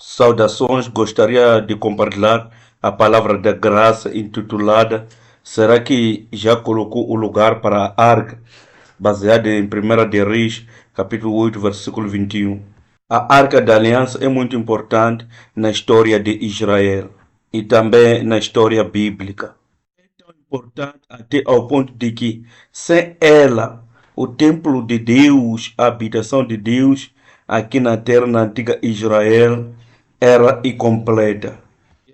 Saudações, gostaria de compartilhar a palavra da graça intitulada Será que já colocou o lugar para a arca? Baseada em 1 de Reis, capítulo 8, versículo 21. A arca da aliança é muito importante na história de Israel e também na história bíblica. É tão importante até ao ponto de que, sem ela, o templo de Deus, a habitação de Deus aqui na terra, na antiga Israel, era incompleta.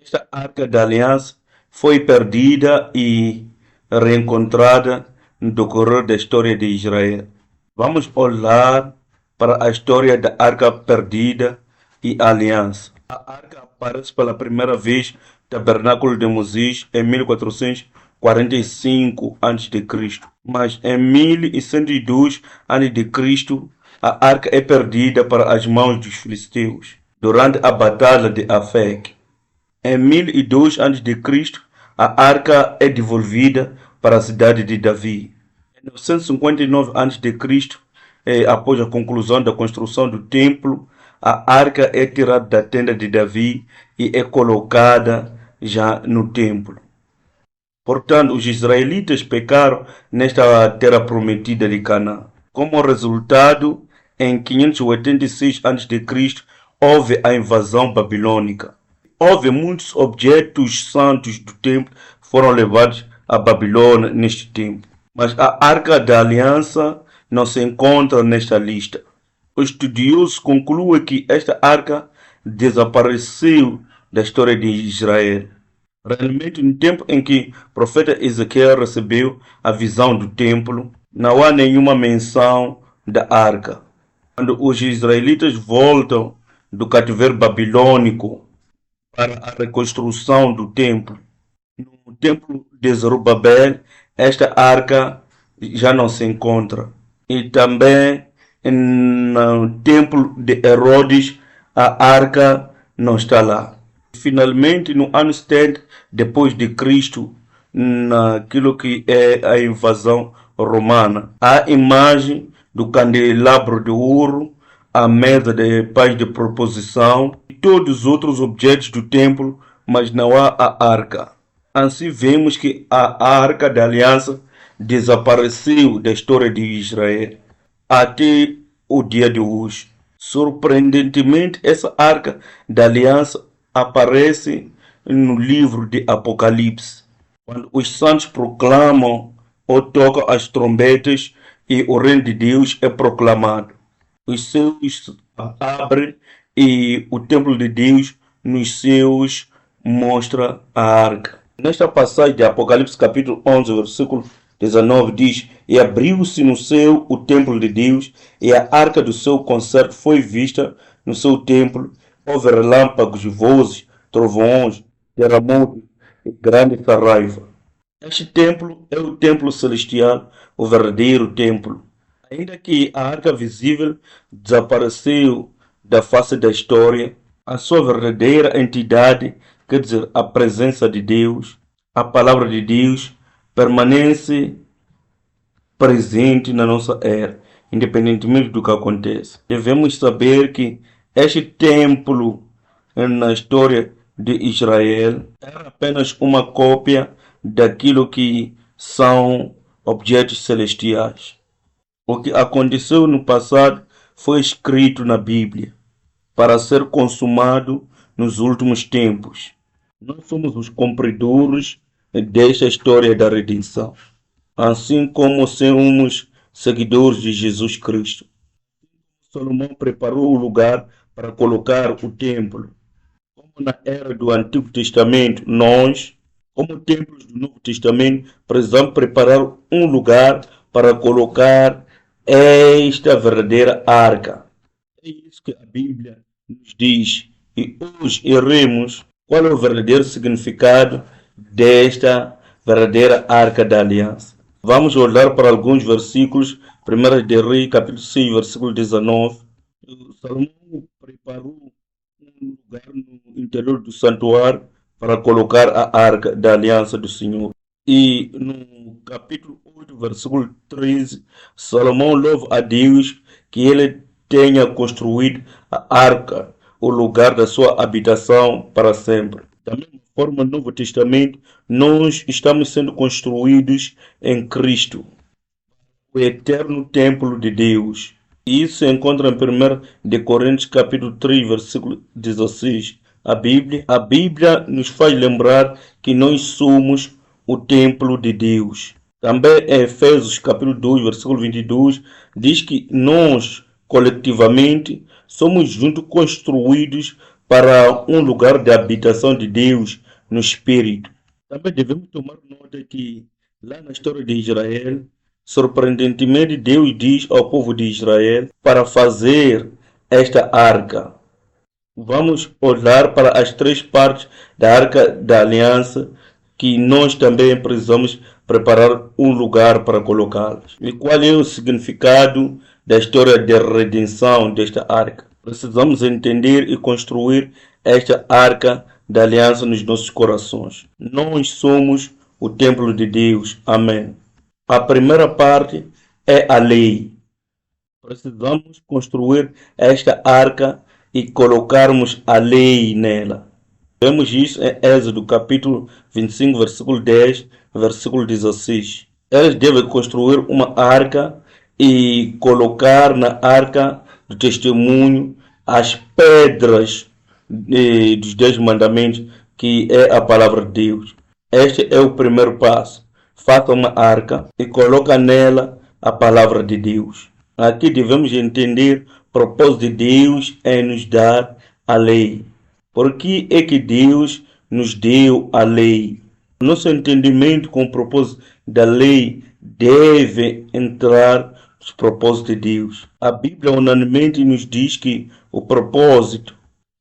Esta arca da aliança foi perdida e reencontrada no decorrer da história de Israel. Vamos olhar para a história da arca perdida e aliança. A arca aparece pela primeira vez no tabernáculo de Moisés em 1445 a.C. Mas em 1102 a.C. a arca é perdida para as mãos dos filisteus durante a batalha de Afek. Em 1002 a.C., a arca é devolvida para a cidade de Davi. Em 959 a.C., após a conclusão da construção do templo, a arca é tirada da tenda de Davi e é colocada já no templo. Portanto, os israelitas pecaram nesta terra prometida de Canaã. Como resultado, em 586 a.C., houve a invasão babilônica. Houve muitos objetos santos do templo que foram levados à Babilônia neste tempo. Mas a Arca da Aliança não se encontra nesta lista. Os estudiosos concluem que esta arca desapareceu da história de Israel. Realmente, no tempo em que o profeta Ezequiel recebeu a visão do templo, não há nenhuma menção da arca. Quando os israelitas voltam do cativeiro babilônico para a reconstrução do templo, no templo de Zorobabel, esta arca já não se encontra. E também no templo de Herodes, a arca não está lá. Finalmente, no ano 70 depois de Cristo, naquilo que é a invasão romana, a imagem do candelabro de ouro, a mesa de paz de proposição e todos os outros objetos do templo, mas não há a arca. Assim vemos que a arca da aliança desapareceu da história de Israel até o dia de hoje. Surpreendentemente, essa arca da aliança aparece no livro de Apocalipse, quando os santos proclamam ou tocam as trombetas e o reino de Deus é proclamado. Os céus abrem e o templo de Deus nos céus mostra a arca. Nesta passagem de Apocalipse capítulo 11, versículo 19 diz: E abriu-se no céu o templo de Deus, e a arca do seu concerto foi vista no seu templo. Houve relâmpagos, vozes, trovões, terremotos e grande sarraiva. Este templo é o templo celestial, o verdadeiro templo. Ainda que a arca visível desapareceu da face da história, a sua verdadeira entidade, quer dizer, a presença de Deus, a palavra de Deus, permanece presente na nossa era, independentemente do que acontece. Devemos saber que este templo na história de Israel era apenas uma cópia daquilo que são objetos celestiais. O que aconteceu no passado foi escrito na Bíblia para ser consumado nos últimos tempos. Nós somos os cumpridores desta história da redenção, assim como somos seguidores de Jesus Cristo. Salomão preparou o lugar para colocar o templo. Como na era do Antigo Testamento, nós, como templos do Novo Testamento, precisamos preparar um lugar para colocar esta verdadeira arca. É isso que a Bíblia nos diz. E hoje iremos qual é o verdadeiro significado desta verdadeira arca da aliança. Vamos olhar para alguns versículos. 1 de Reis, capítulo 6, versículo 19. Salomão preparou um lugar no interior do santuário para colocar a arca da aliança do Senhor. E no capítulo 8, versículo 13, Salomão louva a Deus que ele tenha construído a arca o lugar da sua habitação para sempre. Da mesma forma, no Novo Testamento, nós estamos sendo construídos em Cristo, o eterno templo de Deus. Isso se encontra em 1 de Coríntios capítulo 3, versículo 16. A Bíblia nos faz lembrar que nós somos o templo de Deus. Também em Efésios capítulo 2, versículo 22, diz que nós, coletivamente, somos juntos construídos para um lugar de habitação de Deus no Espírito. Também devemos tomar nota que lá na história de Israel, surpreendentemente, Deus diz ao povo de Israel para fazer esta arca. Vamos olhar para as três partes da Arca da Aliança, que nós também precisamos preparar um lugar para colocá-las. E qual é o significado da história de redenção desta arca? Precisamos entender e construir esta Arca da Aliança nos nossos corações. Nós somos o templo de Deus. Amém. A primeira parte é a lei. Precisamos construir esta arca e colocarmos a lei nela. Vemos isso em Êxodo capítulo 25, versículo 10, versículo 16. Eles devem construir uma arca e colocar na arca do testemunho as pedras dos 10 mandamentos, que é a palavra de Deus. Este é o primeiro passo. Faça uma arca e coloca nela a palavra de Deus. Aqui devemos entender o propósito de Deus em nos dar a lei. Por que é que Deus nos deu a lei? Nosso entendimento com o propósito da lei deve entrar nos propósitos de Deus. A Bíblia unanimemente nos diz que o propósito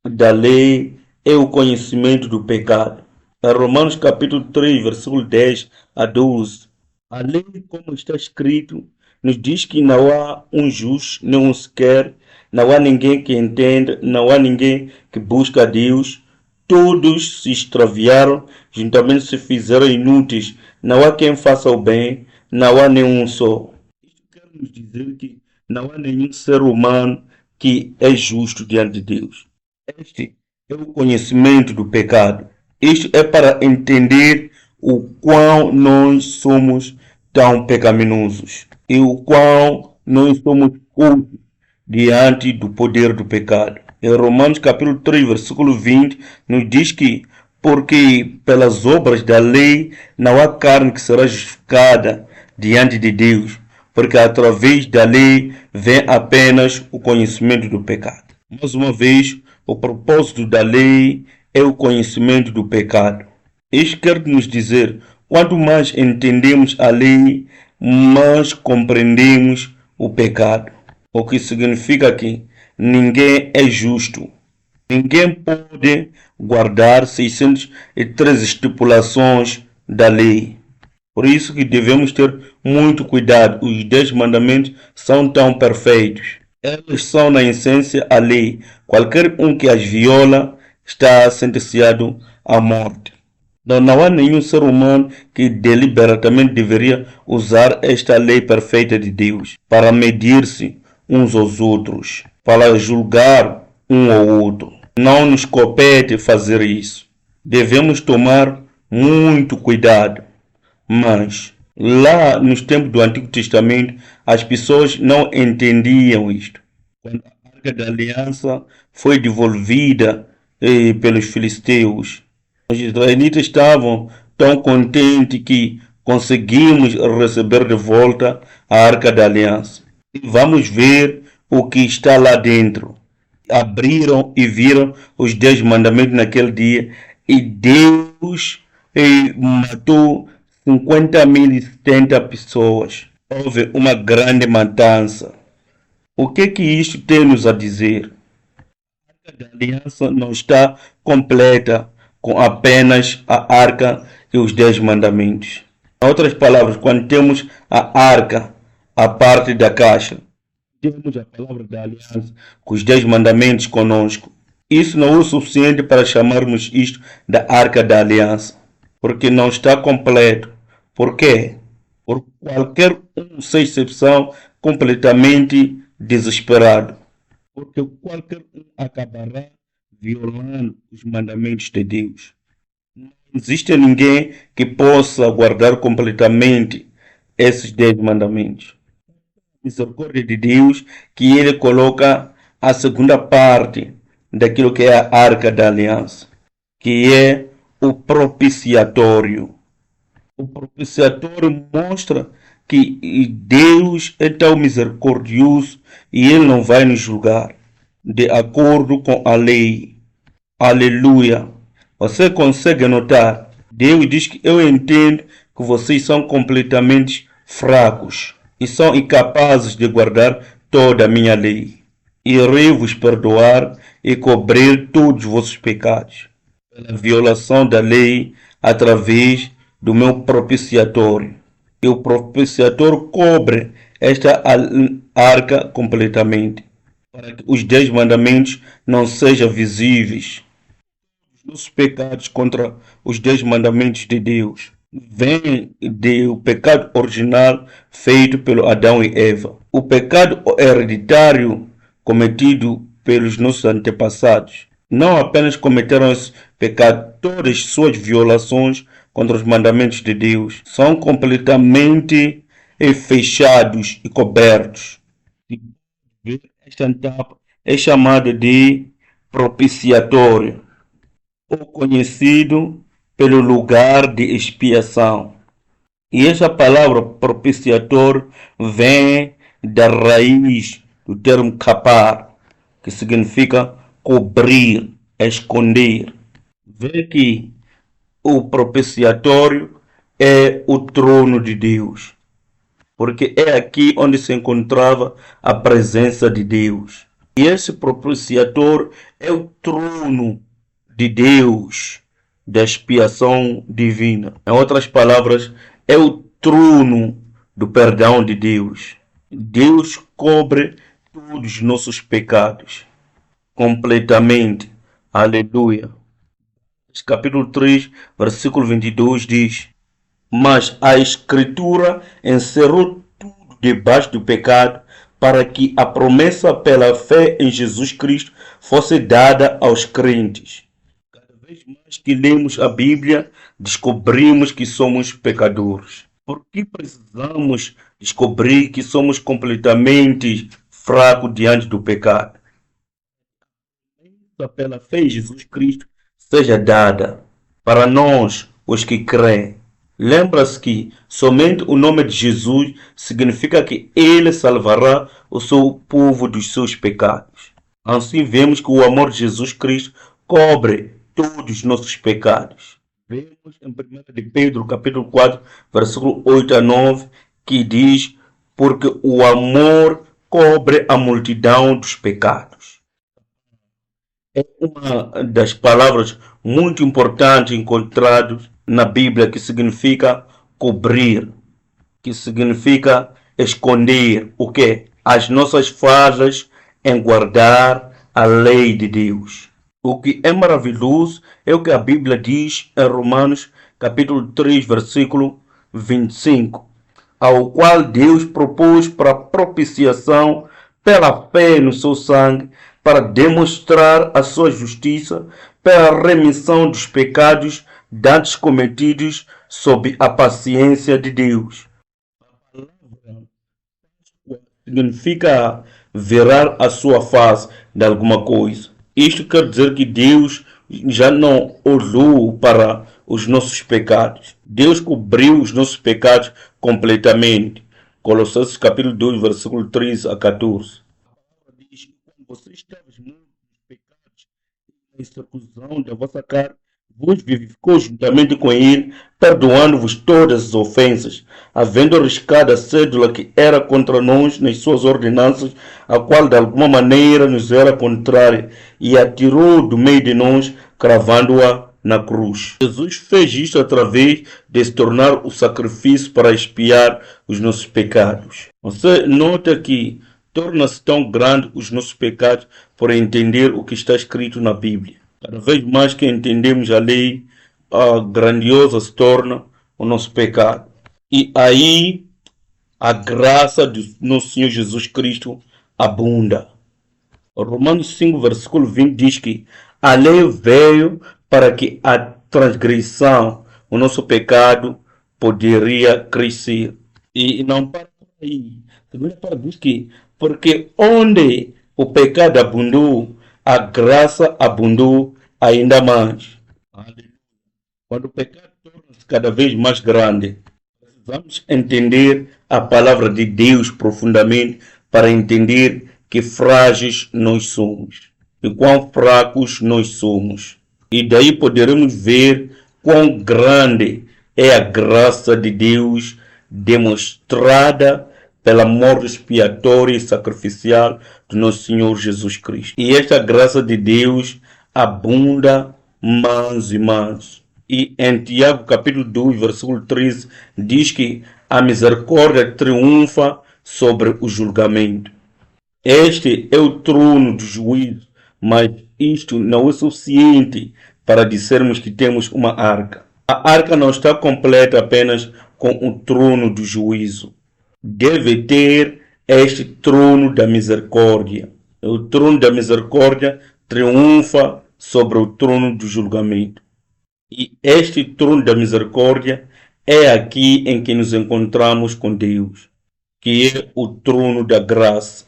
da lei é o conhecimento do pecado. Em Romanos capítulo 3, versículo 10 a 12, a lei, como está escrito, nos diz que não há um justo, nem um sequer, não há ninguém que entenda, não há ninguém que busca a Deus. Todos se extraviaram, juntamente se fizeram inúteis. Não há quem faça o bem, não há nenhum só. Isso quer nos dizer que não há nenhum ser humano que é justo diante de Deus. Este é o conhecimento do pecado. Isto é para entender o quão nós somos tão pecaminosos e o quão nós somos cultos diante do poder do pecado. Em Romanos capítulo 3, versículo 20, nos diz que porque pelas obras da lei não há carne que será justificada diante de Deus, porque através da lei vem apenas o conhecimento do pecado. Mais uma vez, o propósito da lei é o conhecimento do pecado. Isto quer nos dizer, quanto mais entendemos a lei, mais compreendemos o pecado. O que significa que ninguém é justo. Ninguém pode guardar 603 estipulações da lei. Por isso que devemos ter muito cuidado. Os 10 mandamentos são tão perfeitos. Eles são na essência a lei. Qualquer um que as viola está sentenciado à morte. Não há nenhum ser humano que deliberadamente deveria usar esta lei perfeita de Deus para medir-se uns aos outros, para julgar um ao outro. Não nos compete fazer isso. Devemos tomar muito cuidado. Mas lá nos tempos do Antigo Testamento, as pessoas não entendiam isto. Quando a Arca da Aliança foi devolvida pelos filisteus, os israelitas estavam tão contentes que conseguimos receber de volta a Arca da Aliança. E vamos ver o que está lá dentro. Abriram e viram os 10 mandamentos naquele dia, e Deus matou 50.070 pessoas. Houve uma grande matança. O que isto tem nos a dizer? A Arca da Aliança não está completa com apenas a arca e os 10 mandamentos. Em outras palavras, quando temos a arca, a parte da caixa, temos a palavra da aliança com os 10 mandamentos conosco. Isso não é o suficiente para chamarmos isto da arca da aliança, porque não está completo. Por quê? Por qualquer um, sem exceção, completamente desesperado. Porque qualquer um acabará violando os mandamentos de Deus. Não existe ninguém que possa guardar completamente esses 10 mandamentos. Misericórdia de Deus que ele coloca a segunda parte daquilo que é a Arca da Aliança, que é o propiciatório. O propiciatório mostra que Deus é tão misericordioso e ele não vai nos julgar de acordo com a lei. Aleluia. Você consegue notar? Deus diz que eu entendo que vocês são completamente fracos e são incapazes de guardar toda a minha lei. Irei vos perdoar e cobrir todos os vossos pecados pela violação da lei através do meu propiciatório. E o propiciatório cobre esta arca completamente, para que os 10 mandamentos não sejam visíveis. Os nossos pecados contra os 10 mandamentos de Deus vêm do pecado original feito pelo Adão e Eva. O pecado hereditário cometido pelos nossos antepassados. Não apenas cometeram esse pecado, todas as suas violações contra os mandamentos de Deus são completamente fechados e cobertos. Esta etapa é chamada de propiciatório, ou conhecido pelo lugar de expiação. E essa palavra propiciatório vem da raiz do termo capar, que significa cobrir, esconder. Vê que o propiciatório é o trono de Deus, porque é aqui onde se encontrava a presença de Deus. E esse propiciatório é o trono de Deus, da expiação divina. Em outras palavras, é o trono do perdão de Deus. Deus cobre todos os nossos pecados completamente. Aleluia. Capítulo 3, versículo 22 diz: Mas a Escritura encerrou tudo debaixo do pecado, para que a promessa pela fé em Jesus Cristo fosse dada aos crentes. Cada vez mais que lemos a Bíblia, descobrimos que somos pecadores. Por que precisamos descobrir que somos completamente fracos diante do pecado? Pela fé em Jesus Cristo seja dada para nós, os que creem. Lembra-se que somente o nome de Jesus significa que ele salvará o seu povo dos seus pecados. Assim vemos que o amor de Jesus Cristo cobre todos os nossos pecados. Vemos em 1 de Pedro, capítulo 4, versículo 8 a 9, que diz: Porque o amor cobre a multidão dos pecados. É uma das palavras muito importantes encontradas na Bíblia, que significa cobrir, que significa esconder o que? As nossas falhas em guardar a lei de Deus. O que é maravilhoso é o que a Bíblia diz em Romanos capítulo 3, versículo 25, ao qual Deus propôs para propiciação pela fé no seu sangue, para demonstrar a sua justiça, pela remissão dos pecados dantes cometidos sob a paciência de Deus. A palavra significa virar a sua face de alguma coisa. Isto quer dizer que Deus já não olhou para os nossos pecados. Deus cobriu os nossos pecados completamente. Colossenses capítulo 2, versículo 13 a 14. Diz que quando vocês estavam mortos nos pecados e na circuncisão da vossa carne, vos vivificou juntamente com ele, perdoando-vos todas as ofensas, havendo arriscado a cédula que era contra nós nas suas ordenanças, a qual de alguma maneira nos era contrária, e a tirou do meio de nós, cravando-a na cruz. Jesus fez isto através de se tornar o sacrifício para expiar os nossos pecados. Você nota que torna-se tão grande os nossos pecados por entender o que está escrito na Bíblia. Cada vez mais que entendemos a lei, a grandiosa se torna o nosso pecado. E aí a graça do nosso Senhor Jesus Cristo abunda. Romanos 5, versículo 20 diz que A lei veio para que a transgressão, o nosso pecado, poderia crescer. E não para por aí. Segunda parte diz que, porque onde o pecado abundou, a graça abundou ainda mais. Quando o pecado torna-se cada vez mais grande, precisamos entender a palavra de Deus profundamente para entender que frágeis nós somos e quão fracos nós somos. E daí poderemos ver quão grande é a graça de Deus demonstrada pela morte expiatória e sacrificial do nosso Senhor Jesus Cristo. E esta graça de Deus abunda mais e mais. E em Tiago capítulo 2, versículo 13, diz que a misericórdia triunfa sobre o julgamento. Este é o trono do juízo, mas isto não é suficiente para dizermos que temos uma arca. A arca não está completa apenas com o trono do juízo. Deve ter este trono da misericórdia. O trono da misericórdia triunfa sobre o trono do julgamento. E este trono da misericórdia é aqui em que nos encontramos com Deus, que é o trono da graça.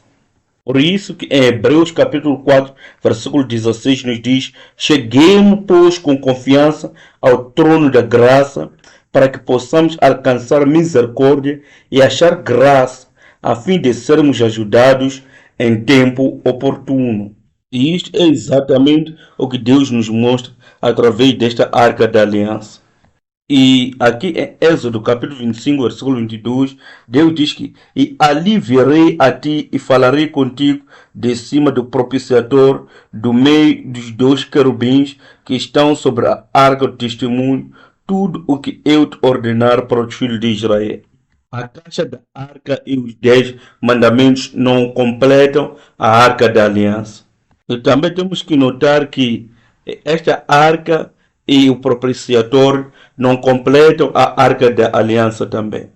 Por isso que em Hebreus capítulo 4, versículo 16 nos diz: cheguemos, pois, com confiança ao trono da graça, para que possamos alcançar misericórdia e achar graça, a fim de sermos ajudados em tempo oportuno. E isto é exatamente o que Deus nos mostra através desta arca da aliança. E aqui em Êxodo capítulo 25, versículo 22, Deus diz que: e ali virei a ti e falarei contigo de cima do propiciatório, do meio dos dois querubins que estão sobre a arca do testemunho, tudo o que eu te ordenar para os filhos de Israel. A caixa da arca e os 10 mandamentos não completam a arca da aliança. E também temos que notar que esta arca e o propiciatório não completam a arca da aliança também.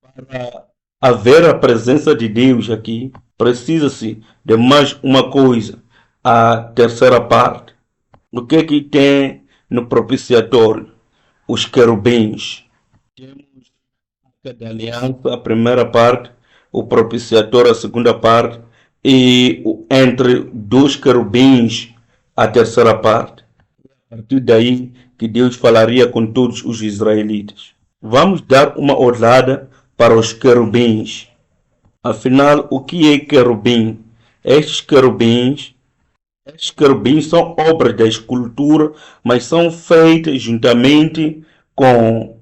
Para haver a presença de Deus aqui, precisa-se de mais uma coisa, a terceira parte. O que é que tem no propiciatório? Os querubins. Temos a arca da aliança, a primeira parte, o propiciatório, a segunda parte, e entre dois querubins, a terceira parte. A partir daí que Deus falaria com todos os israelitas. Vamos dar uma olhada para os querubins. Afinal, o que é querubim? Estes querubins são obras da escultura, mas são feitas juntamente com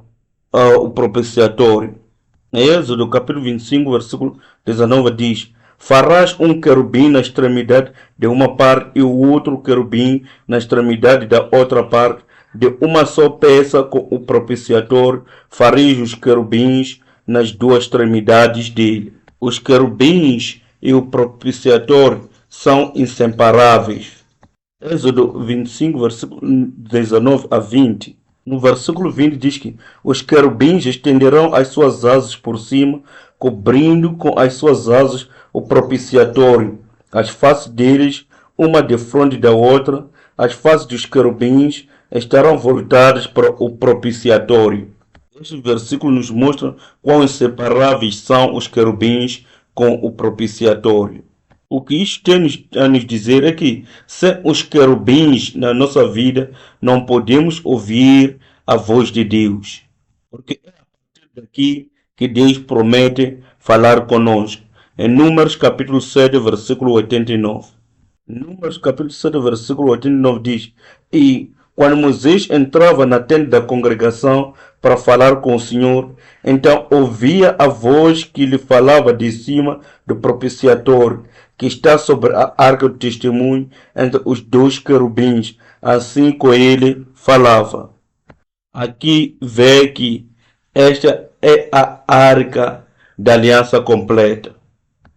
o propiciatório. Em Êxodo capítulo 25, versículo 19 diz: farás um querubim na extremidade de uma parte e o outro querubim na extremidade da outra parte, de uma só peça com o propiciatório, fareis os querubins nas duas extremidades dele. Os querubins e o propiciatório são inseparáveis. Êxodo 25, versículo 19 a 20. No versículo 20 diz que os querubins estenderão as suas asas por cima, cobrindo com as suas asas o propiciatório, as faces deles, uma defronte da outra. As faces dos querubins estarão voltadas para o propiciatório. Este versículo nos mostra quão inseparáveis são os querubins com o propiciatório. O que isto tem a nos dizer é que, sem os querubins na nossa vida, não podemos ouvir a voz de Deus. Porque é a partir daqui que Deus promete falar conosco. Em Números capítulo 7, versículo 89. Números capítulo 7, versículo 89 diz: e quando Moisés entrava na tenda da congregação para falar com o Senhor, então ouvia a voz que lhe falava de cima do propiciatório, que está sobre a arca do testemunho, entre os dois querubins. Assim com ele falava. Aqui vê que esta é a arca da aliança completa.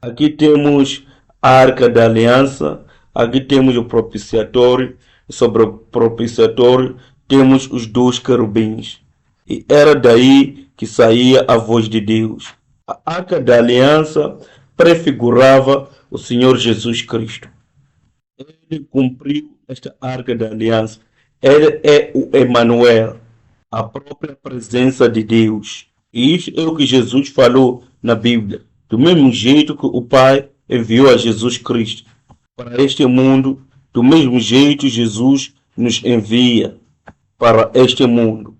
Aqui temos a arca da aliança, aqui temos o propiciatório, e sobre o propiciatório temos os dois querubins. E era daí que saía a voz de Deus. A arca da aliança prefigurava o Senhor Jesus Cristo. Ele cumpriu esta arca da aliança. Ele é o Emanuel, a própria presença de Deus. E isso é o que Jesus falou na Bíblia. Do mesmo jeito que o Pai enviou a Jesus Cristo para este mundo, do mesmo jeito Jesus nos envia para este mundo.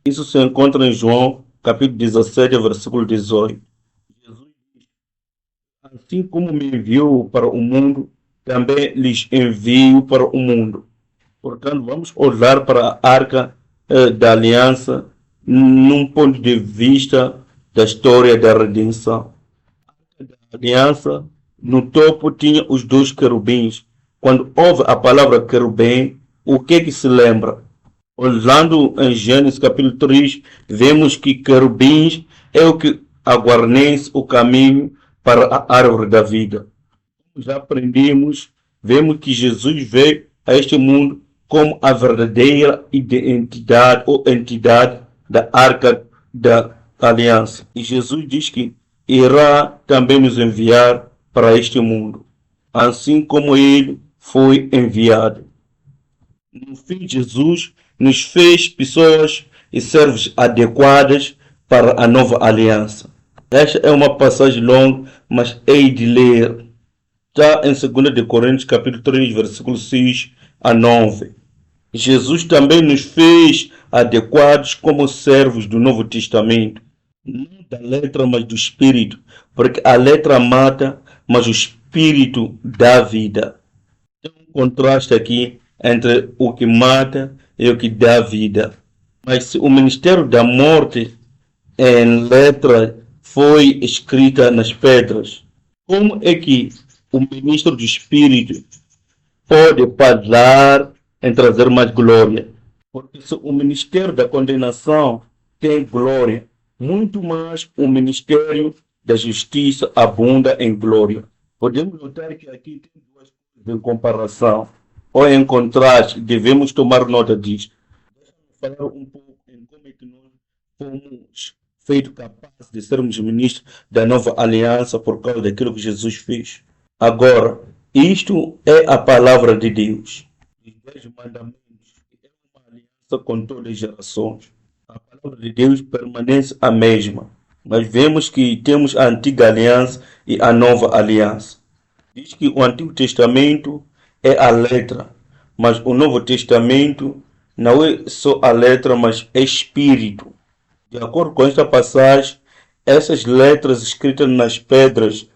Isso se encontra em João, capítulo 17, versículo 18. Jesus diz: assim como me enviou para o mundo, também lhes envio para o mundo. Portanto, vamos olhar para a arca da aliança num ponto de vista da história da redenção. A arca da aliança, no topo tinha os dois querubins. Quando ouve a palavra querubim, o que se lembra? Olhando em Gênesis capítulo 3, vemos que querubins é o que aguarnece o caminho para a árvore da vida. Já aprendemos, vemos que Jesus veio a este mundo como a verdadeira identidade ou entidade da arca da aliança. E Jesus diz que irá também nos enviar para este mundo, assim como ele foi enviado. No fim, Jesus nos fez pessoas e servos adequadas para a nova aliança. Esta é uma passagem longa, mas hei de ler. Está em 2 Coríntios capítulo 3, versículo 6 a 9. Jesus também nos fez adequados como servos do Novo Testamento. Não da letra, mas do Espírito. Porque a letra mata, mas o Espírito dá vida. Tem um contraste aqui entre o que mata e o que dá vida. Mas se o ministério da morte em letra foi escrita nas pedras, como é que o ministro do Espírito pode falar em trazer mais glória? Porque se o ministério da condenação tem glória, muito mais o ministério da justiça abunda em glória. Podemos notar que aqui tem duas coisas em comparação ou em contraste, devemos tomar nota disso. Deixa-me falar um pouco em como é que nós fomos feitos capazes de sermos ministros da nova aliança por causa daquilo que Jesus fez. Agora, isto é a palavra de Deus. Os 10 mandamentos é uma aliança com todas as gerações. A palavra de Deus permanece a mesma. Mas vemos que temos a antiga aliança e a nova aliança. Diz que o Antigo Testamento é a letra, mas o Novo Testamento não é só a letra, mas é espírito. De acordo com esta passagem, essas letras escritas nas pedras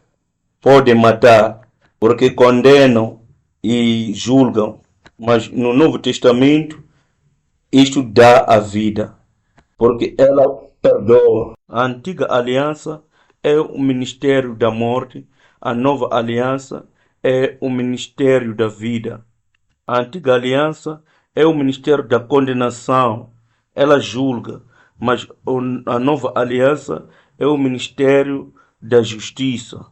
podem matar, porque condenam e julgam. Mas no Novo Testamento, isto dá a vida, porque ela perdoa. A antiga aliança é o ministério da morte, a nova aliança é o ministério da vida. A antiga aliança é o ministério da condenação, ela julga, mas a nova aliança é o ministério da justiça.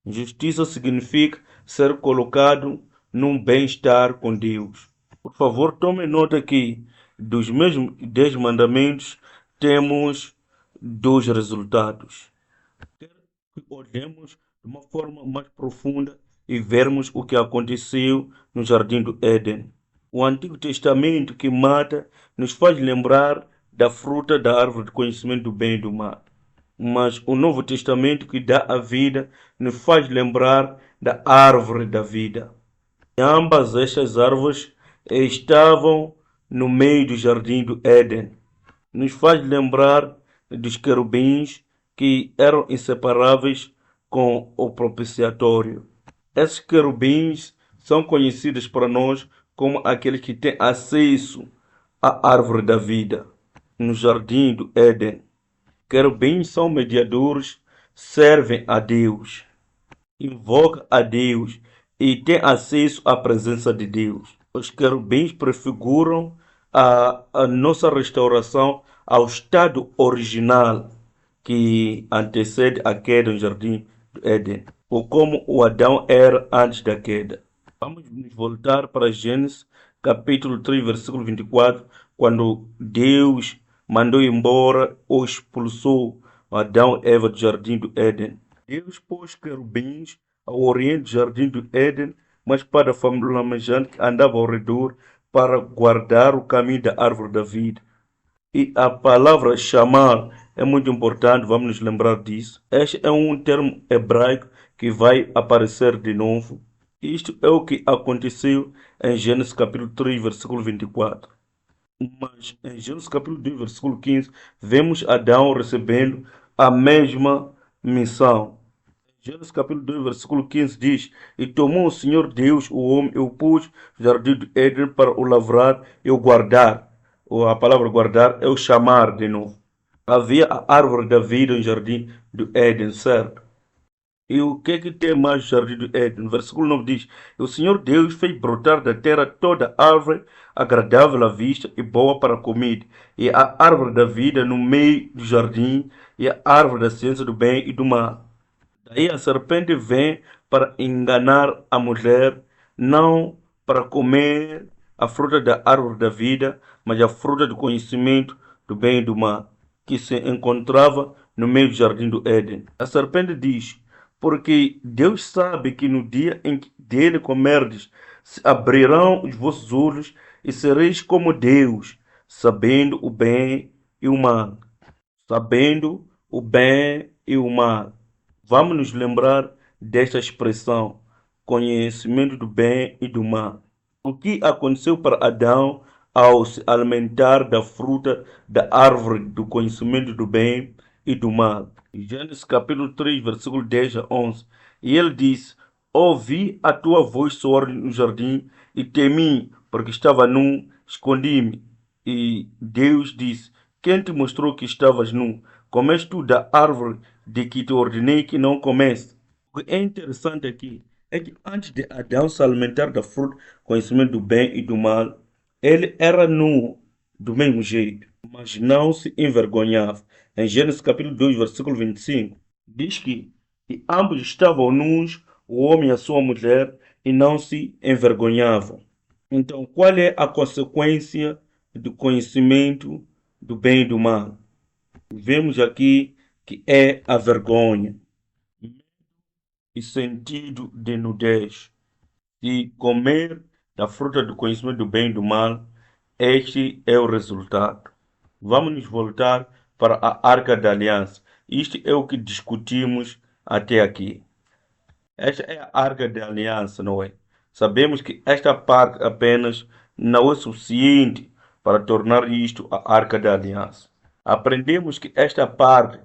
Justiça significa ser colocado num bem-estar com Deus. Por favor, tome nota que dos mesmos 10 mandamentos temos 2 resultados. Quero que olhemos de uma forma mais profunda e vermos o que aconteceu no Jardim do Éden. O Antigo Testamento que mata nos faz lembrar da fruta da árvore do conhecimento do bem e do mal. Mas o Novo Testamento que dá a vida nos faz lembrar da árvore da vida. E ambas estas árvores estavam no meio do Jardim do Éden. Nos faz lembrar dos querubins que eram inseparáveis com o propiciatório. Esses querubins são conhecidos para nós como aqueles que têm acesso à árvore da vida no Jardim do Éden. Querubins são mediadores, servem a Deus, invocam a Deus e têm acesso à presença de Deus. Os querubins prefiguram a nossa restauração ao estado original que antecede a queda no Jardim do Éden, ou como o Adão era antes da queda. Vamos nos voltar para Gênesis capítulo 3, versículo 24, quando Deus mandou embora ou expulsou Adão e Eva do Jardim do Éden. Deus pôs querubins ao oriente do Jardim do Éden uma espada flamejante que andava ao redor para guardar o caminho da árvore da vida. E a palavra chamar é muito importante, vamos nos lembrar disso. Este é um termo hebraico que vai aparecer de novo. Isto é o que aconteceu em Gênesis capítulo 3, versículo 24. Mas em Gênesis capítulo 2, versículo 15, vemos Adão recebendo a mesma missão. Gênesis capítulo 2, versículo 15 diz: E tomou o Senhor Deus o homem e o pôs no jardim de Éden para o lavrar e o guardar. Ou a palavra guardar é o chamar de novo. Havia a árvore da vida no jardim do Éden, certo? E o que tem mais no jardim do Éden? Versículo 9 diz: E o Senhor Deus fez brotar da terra toda árvore agradável à vista e boa para a comida, e a árvore da vida no meio do jardim, e a árvore da ciência do bem e do mal. Daí a serpente vem para enganar a mulher, não para comer a fruta da árvore da vida, mas a fruta do conhecimento do bem e do mal, que se encontrava no meio do jardim do Éden. A serpente diz: Porque Deus sabe que no dia em que dele comerdes, se abrirão os vossos olhos e sereis como Deus, sabendo o bem e o mal. Sabendo o bem e o mal. Vamos nos lembrar desta expressão, conhecimento do bem e do mal. O que aconteceu para Adão ao se alimentar da fruta da árvore do conhecimento do bem e do mal? Gênesis capítulo 3, versículo 10 a 11. E ele disse: Ouvi a tua voz soar no jardim e temi, porque estava nu, escondi-me. E Deus disse: Quem te mostrou que estavas nu? Comeste tu da árvore de que te ordenei que não comeste. O que é interessante aqui é que antes de Adão se alimentar da fruta, conhecimento do bem e do mal, ele era nu do mesmo jeito, mas não se envergonhava. Em Gênesis capítulo 2, versículo 25, diz que e ambos estavam nus, o homem e a sua mulher, e não se envergonhavam. Então, qual é a consequência do conhecimento do bem e do mal? Vemos aqui que é a vergonha e sentido de nudez. Se comer da fruta do conhecimento do bem e do mal, este é o resultado. Vamos nos voltar para a Arca da Aliança. Isto é o que discutimos até aqui. Esta é a Arca da Aliança, não é? Sabemos que esta parte apenas não é suficiente para tornar isto a Arca da Aliança. Aprendemos que esta parte,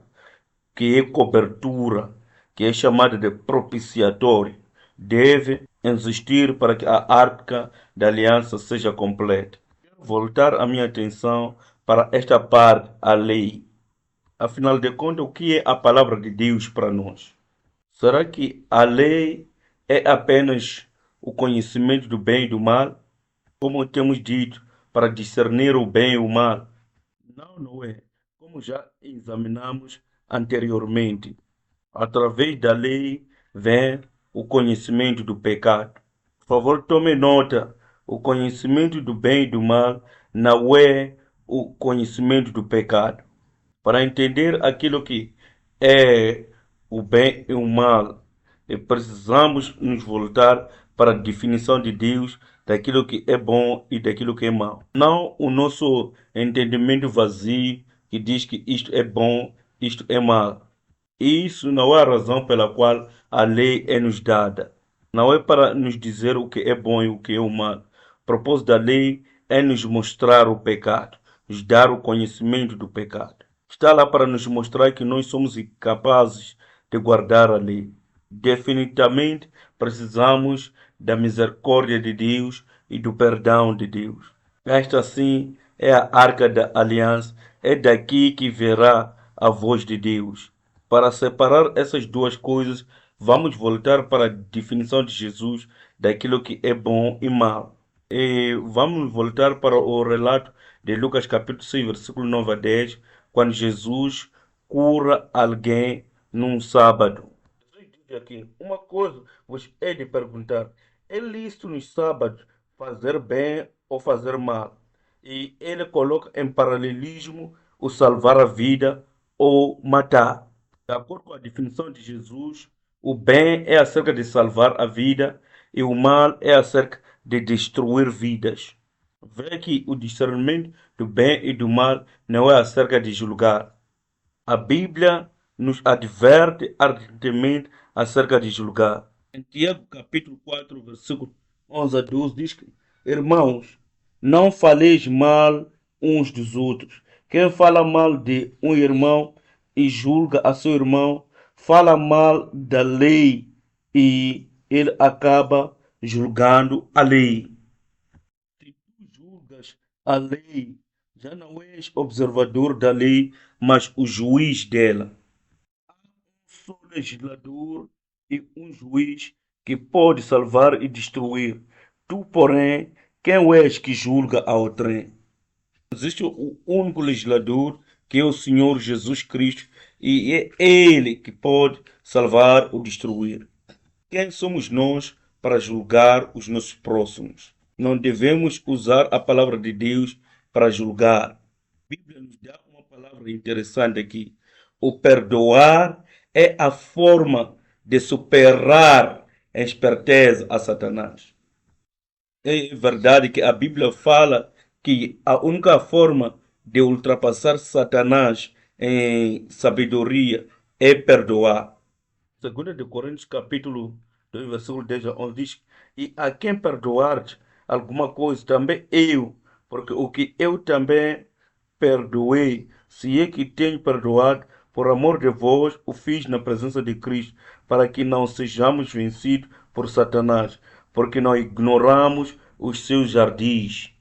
que é cobertura, que é chamada de propiciatório, deve existir para que a Arca da Aliança seja completa. Quero voltar a minha atenção para esta parte, a lei. Afinal de contas, o que é a palavra de Deus para nós? Será que a lei é apenas o conhecimento do bem e do mal? Como temos dito, para discernir o bem e o mal? Não, não é. Como já examinamos anteriormente, através da lei vem o conhecimento do pecado. Por favor, tome nota: o conhecimento do bem e do mal não é o conhecimento do pecado. Para entender aquilo que é o bem e o mal, precisamos nos voltar para a definição de Deus daquilo que é bom e daquilo que é mal. Não o nosso entendimento vazio que diz que isto é bom, isto é mal. Isso não é a razão pela qual a lei é nos dada. Não é para nos dizer o que é bom e o que é o mal. O propósito da lei é nos mostrar o pecado, nos dar o conhecimento do pecado. Está lá para nos mostrar que nós somos incapazes de guardar a lei. Definitivamente precisamos da misericórdia de Deus e do perdão de Deus. Esta sim é a Arca da Aliança, é daqui que verá a voz de Deus. Para separar essas duas coisas, vamos voltar para a definição de Jesus daquilo que é bom e mal. E vamos voltar para o relato de Lucas capítulo 6, versículo 9 a 10, quando Jesus cura alguém num sábado. Jesus diz aqui: uma coisa vos é de perguntar: é lícito nos sábados fazer bem ou fazer mal? E ele coloca em paralelismo o salvar a vida ou matar. De acordo com a definição de Jesus, o bem é acerca de salvar a vida e o mal é acerca de destruir vidas. Vê que o discernimento do bem e do mal não é acerca de julgar. A Bíblia nos adverte ardentemente acerca de julgar. Em Tiago capítulo 4, versículo 11 a 12 diz que, irmãos, não faleis mal uns dos outros. Quem fala mal de um irmão e julga a seu irmão, fala mal da lei e ele acaba julgando a lei. Se tu julgas a lei, já não és observador da lei, mas o juiz dela. Só legislador e um juiz que pode salvar e destruir. Tu, porém, quem és que julga a outrem? Existe o único legislador, que é o Senhor Jesus Cristo, e é Ele que pode salvar ou destruir. Quem somos nós para julgar os nossos próximos? Não devemos usar a palavra de Deus para julgar. A Bíblia nos dá uma palavra interessante aqui. O perdoar é a forma de superar a esperteza a Satanás. É verdade que a Bíblia fala que a única forma de ultrapassar Satanás em sabedoria é perdoar. 2 de Coríntios capítulo 2, versículo 10 a 11 diz: e a quem perdoar alguma coisa, também eu, porque o que eu também perdoei, se é que tenho perdoado, por amor de vós, o fiz na presença de Cristo, para que não sejamos vencidos por Satanás, porque não ignoramos os seus jardins.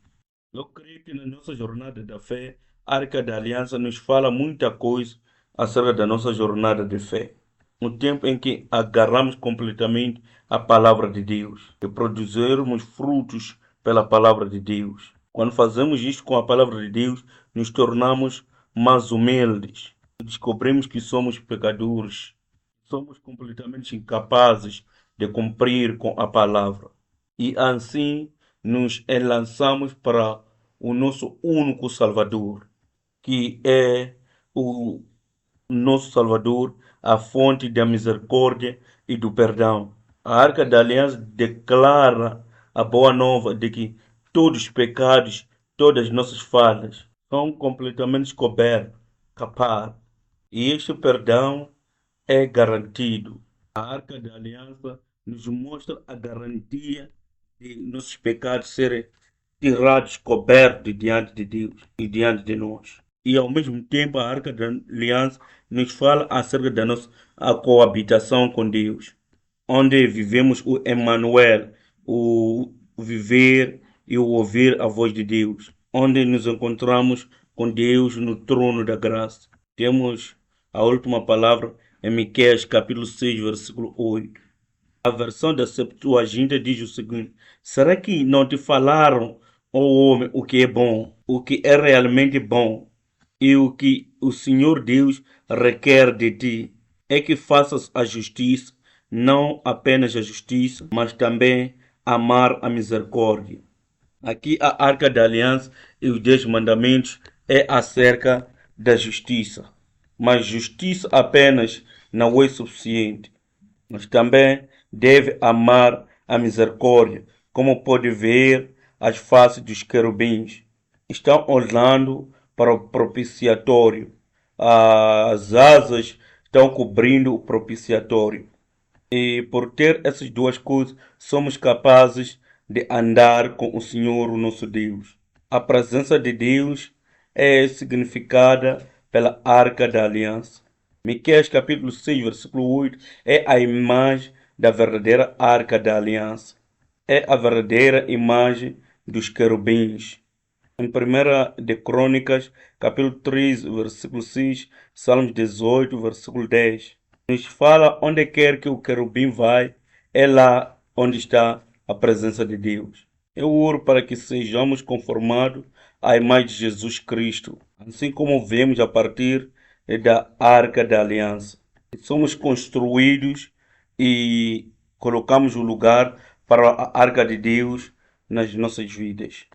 Eu creio que na nossa jornada da fé, a Arca da Aliança nos fala muita coisa acerca da nossa jornada de fé. Um tempo em que agarramos completamente a palavra de Deus e produzirmos frutos pela palavra de Deus. Quando fazemos isto com a palavra de Deus, nos tornamos mais humildes. Descobrimos que somos pecadores. Somos completamente incapazes de cumprir com a palavra. E assim nos lançamos para o nosso único Salvador, que é o nosso Salvador, a fonte da misericórdia e do perdão. A Arca da Aliança declara a boa nova de que todos os pecados, todas as nossas falhas são completamente cobertos, capados. E este perdão é garantido. A Arca da Aliança nos mostra a garantia de nossos pecados serem tirados, cobertos diante de Deus e diante de nós. E ao mesmo tempo a Arca da Aliança nos fala acerca da nossa coabitação com Deus, onde vivemos o Emmanuel, o viver e o ouvir a voz de Deus, onde nos encontramos com Deus no trono da graça. Temos a última palavra em Miqueias capítulo 6, versículo 8. A versão da Septuaginta diz o seguinte: será que não te falaram, ó homem, o que é bom, o que é realmente bom, e o que o Senhor Deus requer de ti? É que faças a justiça, não apenas a justiça, mas também amar a misericórdia. Aqui a Arca da Aliança e os 10 mandamentos é acerca da justiça. Mas justiça apenas não é suficiente. Mas também deve amar a misericórdia, como pode ver as faces dos querubins. Estão olhando para o propiciatório. As asas estão cobrindo o propiciatório. E por ter essas duas coisas, somos capazes de andar com o Senhor, o nosso Deus. A presença de Deus é significada pela Arca da Aliança. Miqueias capítulo 6, versículo 8 é a imagem da verdadeira Arca da Aliança. É a verdadeira imagem dos querubins. Em 1 de Crônicas, capítulo 3, versículo 6, Salmos 18, versículo 10. Nos fala onde quer que o querubim vai, é lá onde está a presença de Deus. Eu oro para que sejamos conformados à imagem de Jesus Cristo, assim como vemos a partir da Arca da Aliança. Somos construídos e colocamos o lugar para a Arca de Deus nas nossas vidas,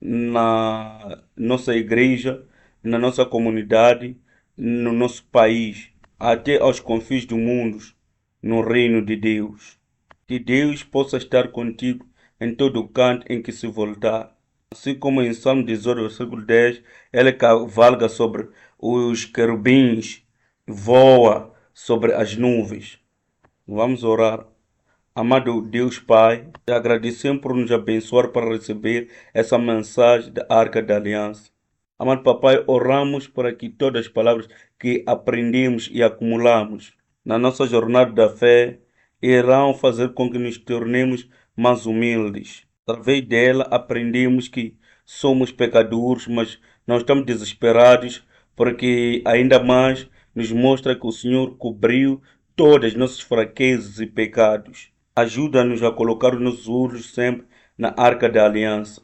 na nossa igreja, na nossa comunidade, no nosso país, até aos confins do mundo, no reino de Deus. Que Deus possa estar contigo em todo o canto em que se voltar. Assim como em Salmo 18, versículo 10, ele cavalga sobre os querubins, voa sobre as nuvens. Vamos orar. Amado Deus Pai, te agradecemos por nos abençoar para receber essa mensagem da Arca da Aliança. Amado Papai, oramos para que todas as palavras que aprendemos e acumulamos na nossa jornada da fé irão fazer com que nos tornemos mais humildes. Através dela aprendemos que somos pecadores, mas não estamos desesperados, porque ainda mais nos mostra que o Senhor cobriu todas as nossas fraquezas e pecados. Ajuda-nos a colocar os nossos olhos sempre na Arca da Aliança.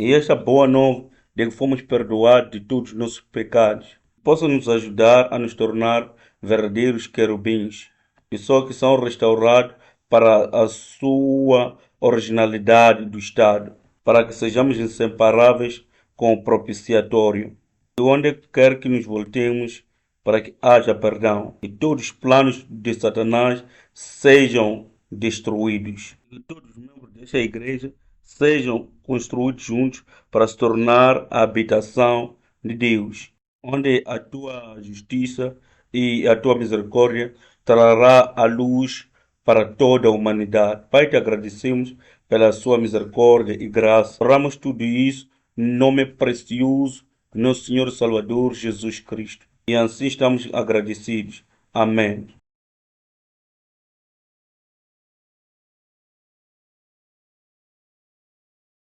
E esta boa nova de que fomos perdoados de todos os nossos pecados possa nos ajudar a nos tornar verdadeiros querubins, pessoas que são restaurados para a sua originalidade do Estado, para que sejamos inseparáveis com o propiciatório. E onde quer que nos voltemos, para que haja perdão e todos os planos de Satanás sejam destruídos. E todos os membros desta igreja sejam construídos juntos para se tornar a habitação de Deus, onde a tua justiça e a tua misericórdia trará a luz para toda a humanidade. Pai, te agradecemos pela sua misericórdia e graça. Oramos tudo isso em nome precioso do nosso Senhor e Salvador Jesus Cristo. E assim estamos agradecidos. Amém.